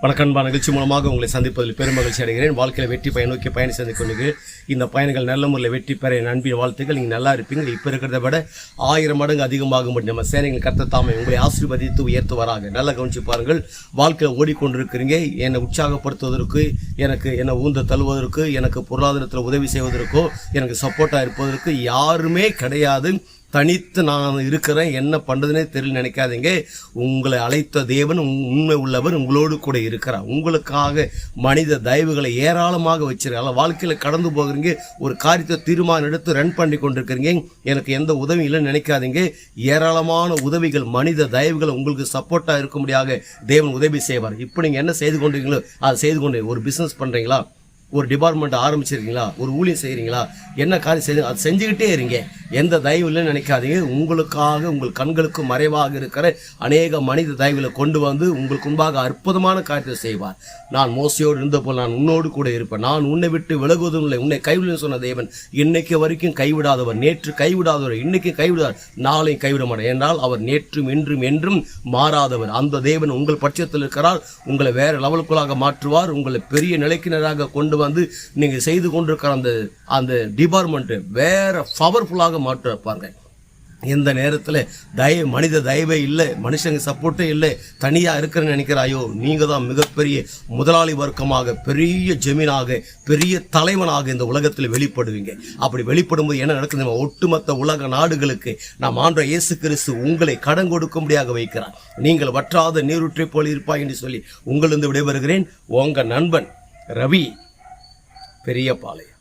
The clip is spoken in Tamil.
வணக்கம்பா. நிகழ்ச்சி மூலமாக உங்களை சந்திப்பதில் பெருமகிழ்ச்சி அடைகிறேன். வாழ்க்கையில் வெற்றி நோக்கி பயணம் செய்து கொண்டு இந்த பயணங்கள் நல்ல முறையில் வெற்றி பெற என் அன்பின் வாழ்த்துக்கள். நீங்கள் நல்லா இருப்பீங்க. இப்போ இருக்கிறத விட 1000 மடங்கு அதிகமாகும்படி நம்ம சேனைகள் கர்த்தர் தாமே உங்களை ஆசீர்வதித்து உயர்த்துவாராக. நல்லா கவனிச்சு பாருங்கள். வாழ்க்கையில் ஓடிக்கொண்டிருக்கிறீங்க. என்னை உற்சாகப்படுத்துவதற்கு, என்னை ஊந்த தழுவதற்கு, எனக்கு பொருளாதாரத்தில் உதவி செய்வதற்கோ, எனக்கு சப்போர்ட்டாக இருப்பதற்கு யாருமே கிடையாது. தனித்து நான் இருக்கிறேன், என்ன பண்ணுறதுனே தெரியல நினைக்காதீங்க. உங்களை அழைத்த தேவன் உண்மை உள்ளவர், உங்களோடு கூட இருக்கிறார். உங்களுக்காக மனித தயவுகளை ஏராளமாக வச்சிருக்காங்க. வாழ்க்கையில் கடந்து போகிறீங்க, ஒரு காரியத்தை தீர்மானம் எடுத்து ரன் பண்ணி கொண்டிருக்கிறீங்க. எனக்கு எந்த உதவி இல்லைன்னு நினைக்காதீங்க. ஏராளமான உதவிகள், மனித தயவுகள் உங்களுக்கு சப்போர்ட்டாக இருக்கும்படியாக தேவன் உதவி செய்வார். இப்போ நீங்கள் என்ன செய்து கொண்டிருக்கீங்களோ அதை செய்து கொண்டு, ஒரு பிஸ்னஸ் பண்ணுறீங்களா, ஒரு டிபார்ட்மெண்ட் ஆரம்பிச்சிருக்கீங்களா, ஒரு ஊழியம் செய்கிறீங்களா, என்ன காரியம் செய்யுங்க, அது செஞ்சுக்கிட்டே இருங்க. எந்த தயவு இல்லைன்னு நினைக்காதீங்க. உங்களுக்காக உங்கள் கண்களுக்கு மறைவாக இருக்கிற அநேக மனித தயவுகளை கொண்டு வந்து உங்களுக்கு முன்பாக அற்புதமான காரியத்தை செய்வார். நான் மோசையோடு இருந்த போல் நான் உன்னோடு கூட இருப்பேன். நான் உன்னை விட்டு விலகுவதும் இல்லை, உன்னை கைவிட சொன்ன தேவன் இன்னைக்கு வரைக்கும் கைவிடாதவர், நேற்று கைவிடாதவர், இன்னைக்கு கைவிடார், நாளை கைவிட மாட்டார். என்றால் அவர் நேற்றும் என்றும் என்றும் மாறாதவர். அந்த தேவன் உங்கள் பட்சத்தில் இருக்கிறார். உங்களை வேற லெவலுக்குள்ளாக மாற்றுவார். உங்களை பெரிய நிலைக்கினராக கொண்டு வந்து நீங்க செய்து கொண்டிருக்கிற அந்த டிபார்ட்மெண்ட் வேற பவர்ஃபுல்லாக மாற்ற பாருங்க. எந்த நேரத்தில் மனித தயவே இல்லை, மனுஷங்க சப்போர்ட்டே இல்லை, தனியா இருக்கிறேன்னு நினைக்கிறாயோ, நீங்க தான் மிகப்பெரிய முதலாளி வர்க்கமாக, பெரிய ஜமீனாக, பெரிய தலைவனாக இந்த உலகத்தில் வெளிப்படுவீங்க. அப்படி வெளிப்படும்போது என்ன நடக்குது? ஒட்டுமொத்த உலக நாடுகளுக்கு நாம் ஆண்டவர் இயேசு கிறிஸ்து உங்களை கடன் கொடுக்கும்படியாக வைக்கிறார். நீங்கள் வற்றாத நீரூற்றை போல் இருப்பாய் என்று சொல்லி உங்களிருந்து விடைபெறுகிறேன். உங்க நண்பன் ரவி, பெரியபாளையம்.